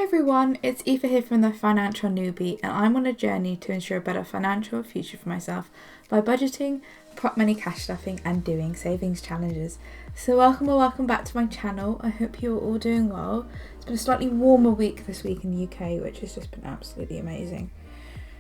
everyone, it's Aoife here from the Financial Newbie, and I'm on a journey to ensure a better financial future for myself by budgeting, prop money cash stuffing and doing savings challenges. So welcome back to my channel. I hope you're all doing well. It's been a slightly warmer week this week in the UK, which has just been absolutely amazing.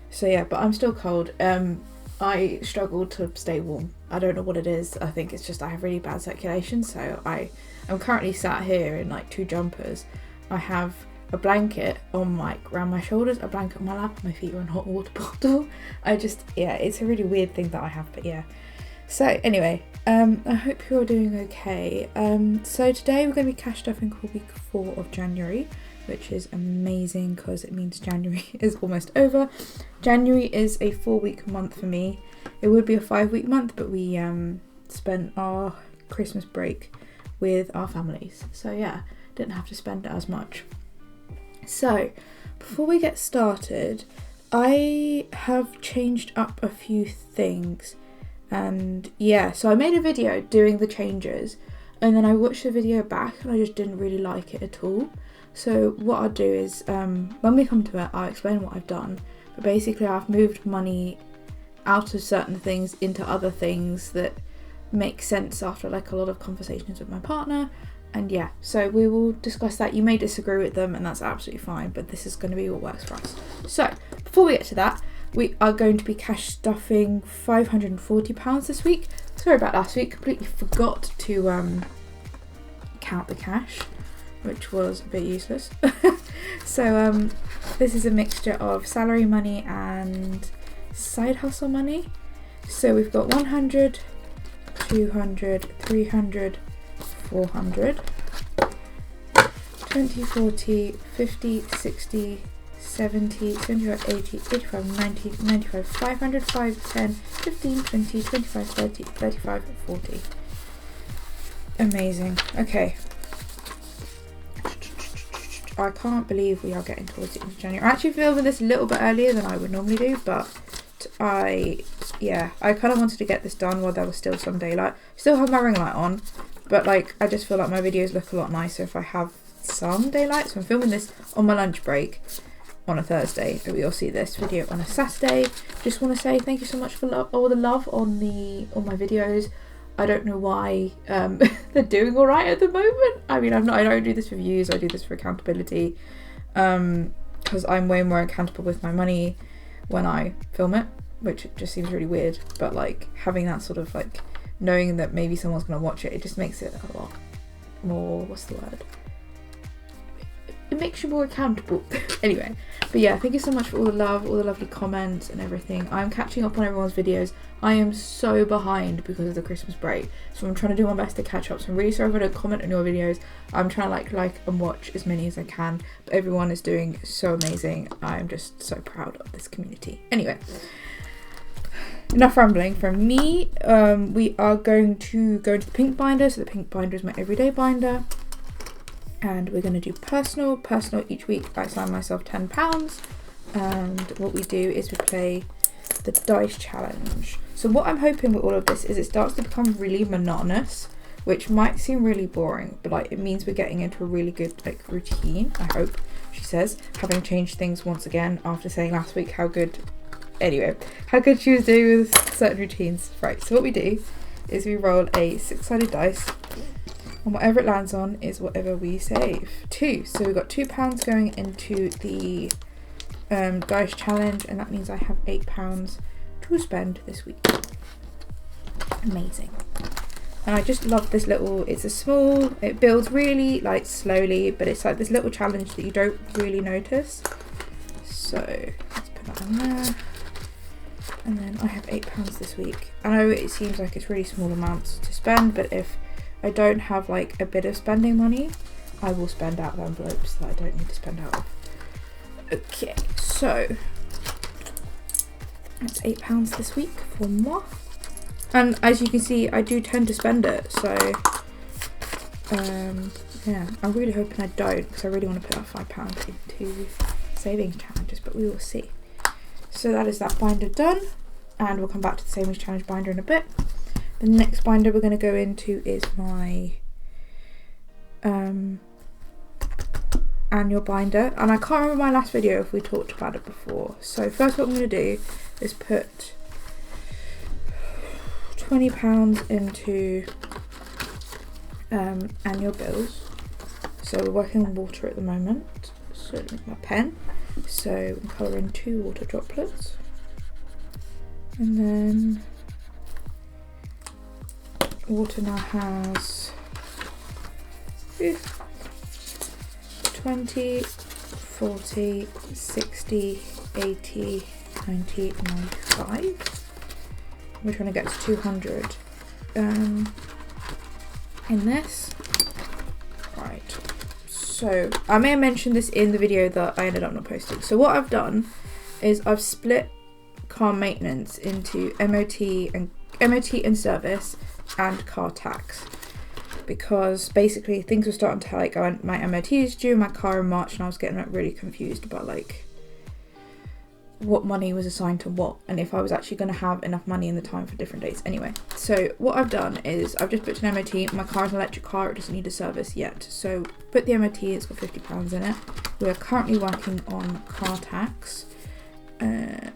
So yeah, but I'm still cold. I struggle to stay warm. I don't know what it is. I think it's just I have really bad circulation, so I'm currently sat here in like 2 jumpers. I have a blanket on around my shoulders, a blanket on my lap, my feet are in a hot water bottle. It's a really weird thing that I have, but yeah. So anyway, I hope you're all doing okay. So today we're going to be cash stuffing for week 4 of January, which is amazing because it means January is almost over. January is a 4-week month for me. It would be a 5-week month, but we spent our Christmas break with our families. So yeah, didn't have to spend it as much. So before we get started, I have changed up a few things. And yeah, so I made a video doing the changes and then I watched the video back and I just didn't really like it at all. So what I'll do is when we come to it, I'll explain what I've done. But basically I've moved money out of certain things into other things that make sense after like a lot of conversations with my partner. And yeah, so we will discuss that. You may disagree with them and that's absolutely fine, but this is going to be what works for us. So before we get to that, we are going to be cash stuffing £540 this week. Sorry about last week, completely forgot to count the cash, which was a bit useless. So this is a mixture of salary money and side hustle money. So we've got 100, 200, 300, 400, 20, 40, 50, 60, 70, 75, 80, 85, 90, 95, 500, 5, 10, 15, 20, 25, 30, 35, 40. Amazing. Okay. I can't believe we are getting towards the end of January. I'm actually filming this a little bit earlier than I would normally do, but I kind of wanted to get this done while there was still some daylight. Still have my ring light on, but like I just feel like my videos look a lot nicer if I have some daylight. So I'm filming this on my lunch break on a Thursday, but we'll see this video on a Saturday. Just want to say thank you so much for all the love on my videos. I don't know why they're doing all right at the moment. I mean, I don't do this for views. I do this for accountability, because I'm way more accountable with my money when I film it, which just seems really weird. But like having that sort of like knowing that maybe someone's gonna watch it, it just makes it a lot more. What's the word? It makes you more accountable. Anyway, but yeah, thank you so much for all the love, all the lovely comments and everything. I'm catching up on everyone's videos. I am so behind because of the Christmas break, so I'm trying to do my best to catch up. So I'm really sorry if I don't comment on your videos. I'm trying to like and watch as many as I can, but everyone is doing so amazing. I'm just so proud of this community. Anyway, enough rambling from me. We are going to go into the pink binder. So the pink binder is my everyday binder. And we're going to do personal each week. I assign myself £10, and what we do is we play the dice challenge. So what I'm hoping with all of this is it starts to become really monotonous, which might seem really boring, but like it means we're getting into a really good like routine, I hope. She says, having changed things once again after saying last week how good she was doing with certain routines. Right, so what we do is we roll a 6-sided dice, and whatever it lands on is whatever we save. 2. So we've got £2 going into the dice challenge, and that means I have £8 to spend this week. Amazing. And I just love this little, it builds really like slowly, but it's like this little challenge that you don't really notice. So let's put that in there. And then I have £8 this week. I know it seems like it's really small amounts to spend, but if I don't have like a bit of spending money, I will spend out of envelopes that I don't need to spend out of. Okay, so that's £8 this week for moi. And as you can see, I do tend to spend it, so yeah, I'm really hoping I don't, because I really want to put that £5 into savings challenges, but we will see. So that is that binder done, and we'll come back to the savings challenge binder in a bit. The next binder we're going to go into is my annual binder, and I can't remember my last video if we talked about it before. So first what I'm going to do is put £20 into annual bills. So we're working on water at the moment, so let me get my pen. So I'm colouring 2 water droplets, and then water now has 20, 40, 60, 80, 90, 95. We're trying to get to 200 in this. Right, so I may have mentioned this in the video that I ended up not posting. So what I've done is I've split car maintenance into MOT and service and car tax, because basically things were starting to like my MOT is due my car in March, and I was getting like really confused about like what money was assigned to what, and if I was actually going to have enough money in the time for different dates. Anyway, so what I've done is I've just put an MOT. My car is an electric car, it doesn't need a service yet, so put the MOT, it's got £50 in it. We are currently working on car tax, and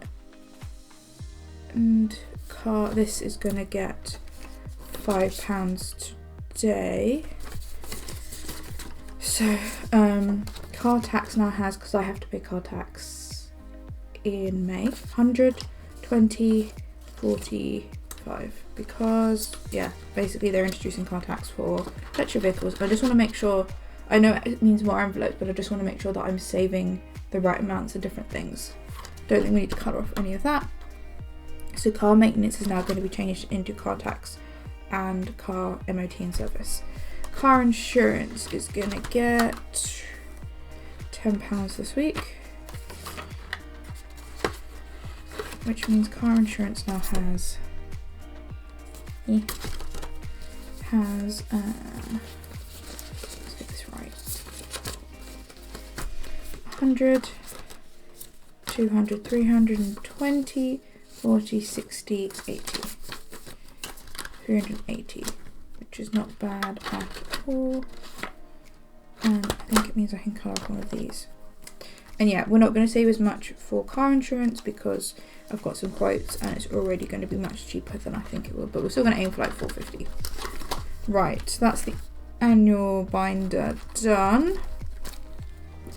this is going to get £5 today. So car tax now has, because I have to pay car tax in May, 120, 45, because yeah, basically they're introducing car tax for electric vehicles. I just want to make sure, I know it means more envelopes, but I just want to make sure that I'm saving the right amounts of different things. Don't think we need to cut off any of that. So car maintenance is now going to be changed into car tax and car MOT and service. Car insurance is going to get £10 this week, which means car insurance now has let's get this right, 100, 200, 320, 40, 60, 80, 380, which is not bad at all, and I think it means I can cut off one of these. And yeah, we're not going to save as much for car insurance because I've got some quotes and it's already going to be much cheaper than I think it will, but we're still going to aim for like £4.50. Right, so that's the annual binder done.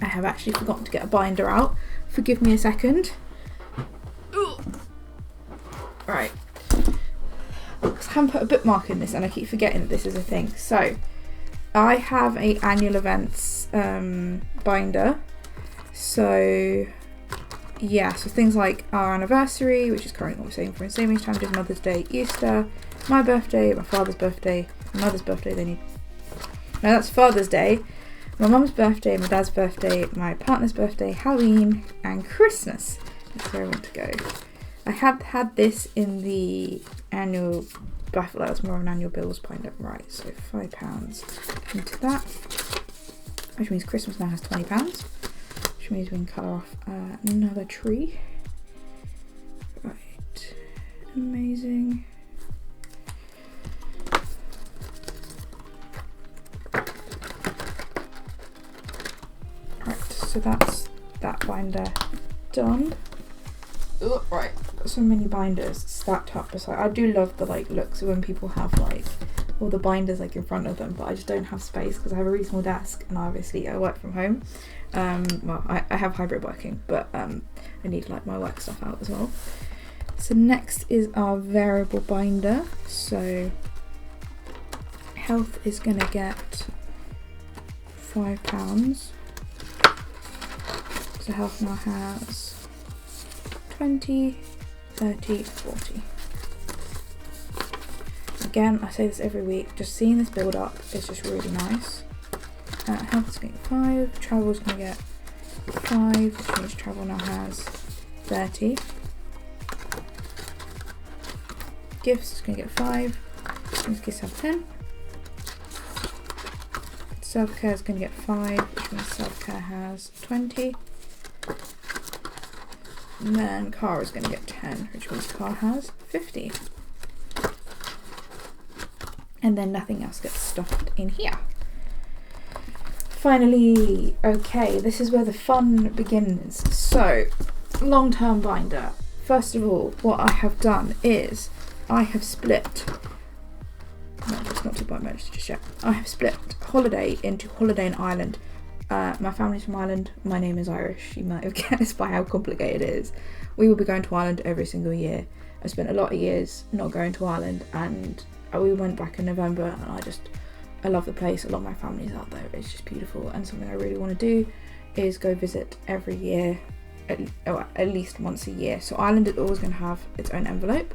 I have actually forgotten to get a binder out. Forgive me a second. Right, because I haven't put a bookmark in this and I keep forgetting that this is a thing. So I have a annual events binder. So yeah, so things like our anniversary, which is currently what we're saving for in savings challenges, Mother's Day, Easter, my birthday, my father's birthday, my mother's birthday, no, that's Father's Day, my mum's birthday, my dad's birthday, my partner's birthday, Halloween, and Christmas. That's where I want to go. I had this in the annual, but I feel like that's more of an annual bills binder. Right, so £5 into that, which means Christmas now has £20. Which means we can cut off another tree. Right, amazing. Right, so that's that binder done. Ooh, right, got so many binders stacked up beside. I do love the like looks when people have like all the binders like in front of them, but I just don't have space because I have a really small desk and obviously I work from home. Well, I have hybrid working, but I need like my work stuff out as well. So next is our variable binder. So health is going to get £5. So health now has 20, 30, 40. Again, I say this every week, just seeing this build up is just really nice. Health is going to get 5, travel is going to get 5, which means travel now has 30. Gifts is going to get 5, which means gifts have 10. Self-care is going to get 5, which means self-care has 20. And then car is going to get 10, which means car has 50. And then nothing else gets stuffed in here. Finally, okay, this is where the fun begins. So, long-term binder. First of all, what I have done is I have split, no, just not to buy merch just yet. I have split holiday into holiday and Ireland. My family's from Ireland, my name is Irish, you might have guessed by how complicated it is. We will be going to Ireland every single year. I spent a lot of years not going to Ireland, and we went back in November, and I love the place. A lot of my family's out there. It's just beautiful, and something I really want to do is go visit every year, at least once a year. So Ireland is always going to have its own envelope,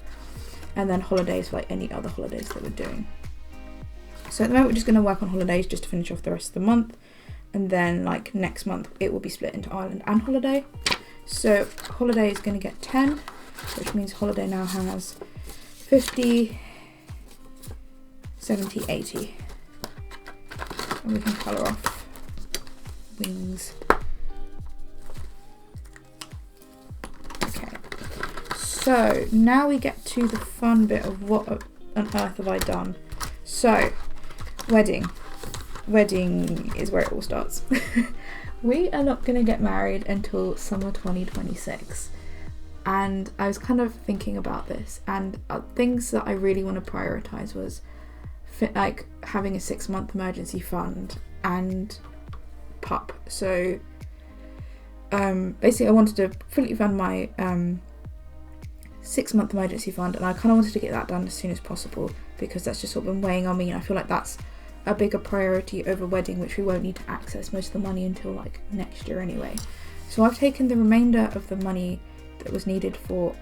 and then holidays like any other holidays that we're doing. So at the moment we're just going to work on holidays just to finish off the rest of the month, and then like next month it will be split into Ireland and holiday. So holiday is going to get 10, which means holiday now has 50, 70, 80. And we can colour off wings. Okay, so now we get to the fun bit of what on earth have I done. So, wedding is where it all starts. We are not going to get married until summer 2026, and I was kind of thinking about this, and things that I really want to prioritise was like having a 6-month emergency fund and pup. So basically I wanted to fully fund my 6-month emergency fund, and I kind of wanted to get that done as soon as possible because that's just sort of been weighing on me, and I feel like that's a bigger priority over wedding, which we won't need to access most of the money until like next year anyway. So I've taken the remainder of the money that was needed for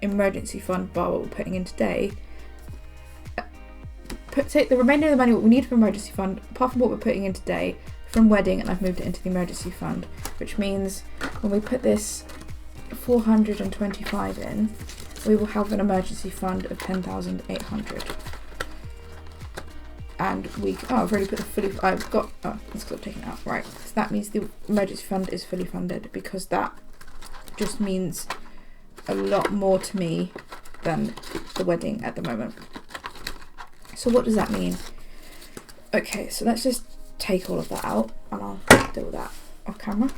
emergency fund bar what we're putting in today, take the remainder of the money what we need for emergency fund apart from what we're putting in today from wedding, and I've moved it into the emergency fund, which means when we put this 425 in, we will have an emergency fund of 10,800. And I've already put that's because I've taken it out, right? So that means the emergency fund is fully funded, because that just means a lot more to me than the wedding at the moment. So what does that mean? Okay, so let's just take all of that out, and I'll deal with that off camera.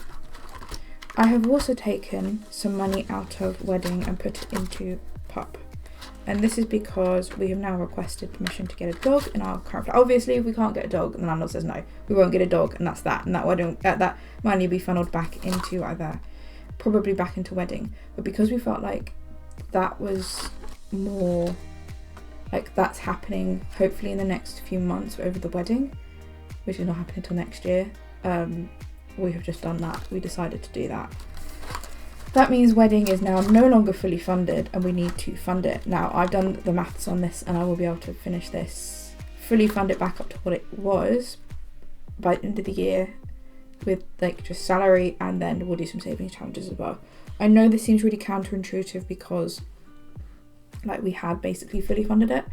I have also taken some money out of wedding and put it into pup. And this is because we have now requested permission to get a dog in our current flat. Obviously, if we can't get a dog and the landlord says no, we won't get a dog, and that's that. And that wedding, that money will be funneled back into probably back into wedding. But because we felt like that was more, like that's happening hopefully in the next few months over the wedding, which is not happening until next year, we have just done that. We decided to do that. That means wedding is now no longer fully funded, and we need to fund it. Now, I've done the maths on this, and I will be able to finish this, fully fund it back up to what it was by the end of the year with like just salary, and then we'll do some savings challenges as well. I know this seems really counterintuitive because like we had basically fully funded it,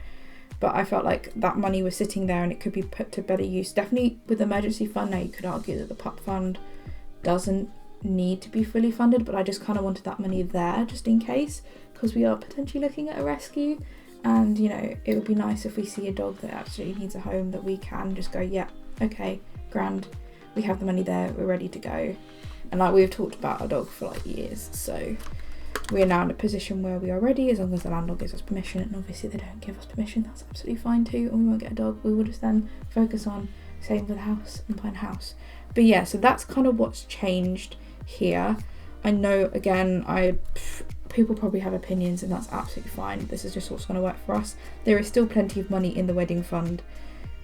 but I felt like that money was sitting there and it could be put to better use. Definitely with the emergency fund, now you could argue that the pup fund doesn't need to be fully funded, but I just kind of wanted that money there just in case, because we are potentially looking at a rescue, and you know, it would be nice if we see a dog that actually needs a home that we can just go, yeah, okay, grand, we have the money there, we're ready to go. And like we've talked about our dog for like years, so we are now in a position where we are ready, as long as the landlord gives us permission. And obviously they don't give us permission, that's absolutely fine too, and we won't get a dog. We will just then focus on saving for the house and buying a house. But yeah, so that's kind of what's changed here. I know, again, people probably have opinions, and that's absolutely fine. This is just what's going to work for us. There is still plenty of money in the wedding fund.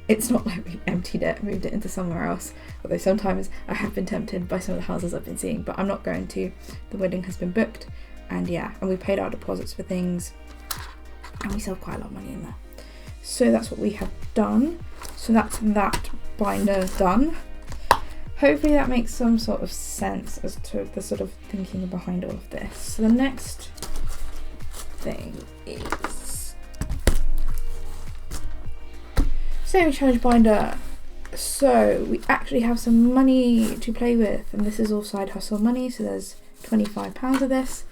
It's not like we emptied it, moved it into somewhere else, although sometimes I have been tempted by some of the houses I've been seeing, but I'm not going to. The wedding has been booked, and yeah, and we paid our deposits for things, and we still have quite a lot of money in there. So that's what we have done. So that's that binder done. Hopefully that makes some sort of sense as to the sort of thinking behind all of this. So the next thing is savings challenge binder. So we actually have some money to play with, and this is all side hustle money, so there's £25 of this.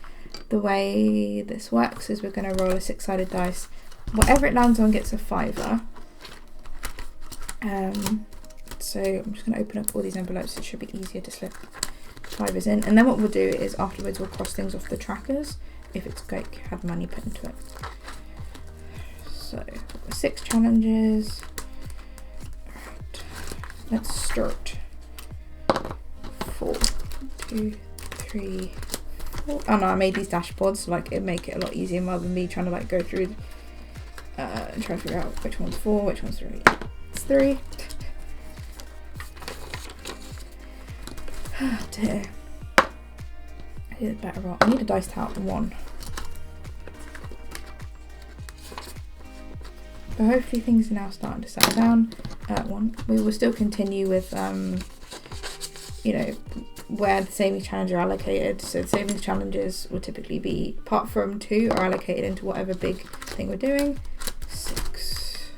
The way this works is we're going to roll a 6-sided dice. Whatever it lands on gets a fiver. So I'm just going to open up all these envelopes. It should be easier to slip fivers in. And then what we'll do is afterwards we'll cross things off the trackers if it's like had money put into it. So 6 challenges. Right. Let's start. 4, 2, 3, 4. Oh no, I made these dashboards so like it'd make it a lot easier rather than me trying to like go through and try to figure out which one's 4, which one's 3. It's 3. Oh dear. I did better roll. I need a dice out 1. But hopefully things are now starting to settle down. 1. We will still continue with you know, where the savings challenges are allocated. So the savings challenges will typically be, apart from 2, are allocated into whatever big thing we're doing. 6.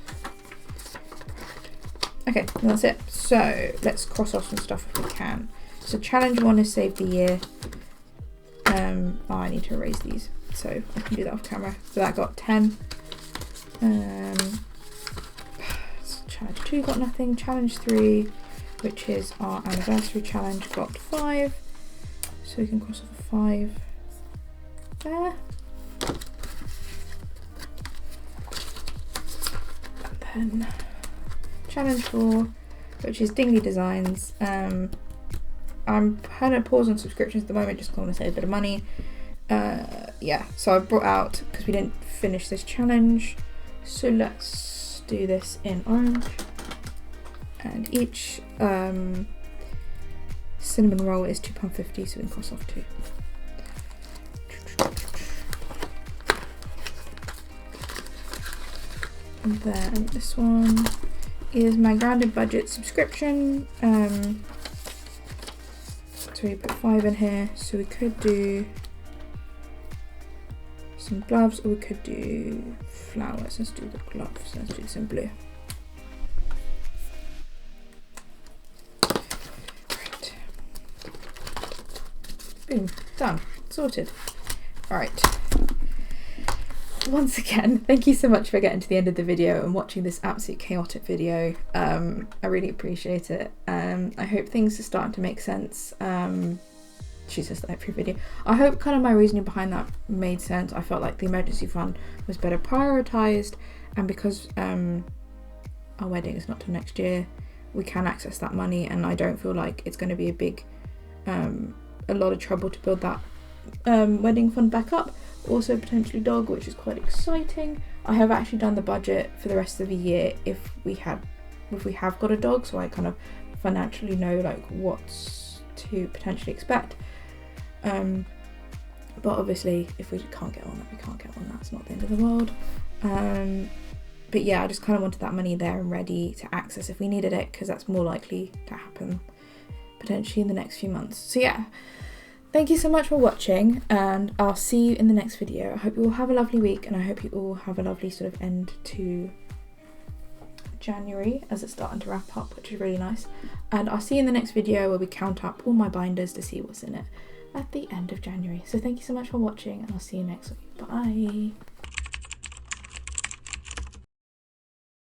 Okay, that's it. So let's cross off some stuff if we can. So challenge 1 is save the year. Oh, I need to erase these, so I can do that off camera. So that got 10. Challenge 2 got nothing. Challenge 3, which is our anniversary challenge, got 5. So we can cross off a 5 there. And then challenge 4, which is Dingley Designs. I'm had a pause on subscriptions at the moment, just want to save a bit of money. Yeah, so I brought out, because we didn't finish this challenge, so let's do this in orange. And each cinnamon roll is £2.50, so we can cross off 2. And then this one is my grounded budget subscription. So we put 5 in here, so we could do some gloves or we could do flowers. Let's do the gloves, let's do some blue. Right. Boom, done, sorted. Alright. Once again, thank you so much for getting to the end of the video and watching this absolute chaotic video. I really appreciate it. I hope things are starting to make sense. She says that every video. I hope kind of my reasoning behind that made sense. I felt like the emergency fund was better prioritised, and because our wedding is not till next year, we can access that money, and I don't feel like it's going to be a big, a lot of trouble to build that wedding fund back up. Also potentially dog, which is quite exciting. I have actually done the budget for the rest of the year if we have got a dog, so I kind of financially know like what's to potentially expect. But obviously if we can't get on that, we can't get on that. It's not the end of the world. But yeah, I just kind of wanted that money there and ready to access if we needed it, because that's more likely to happen potentially in the next few months. So yeah. Thank you so much for watching, and I'll see you in the next video. I hope you all have a lovely week, and I hope you all have a lovely sort of end to January as it's starting to wrap up, which is really nice. And I'll see you in the next video where we count up all my binders to see what's in it at the end of January. So thank you so much for watching, and I'll see you next week. Bye.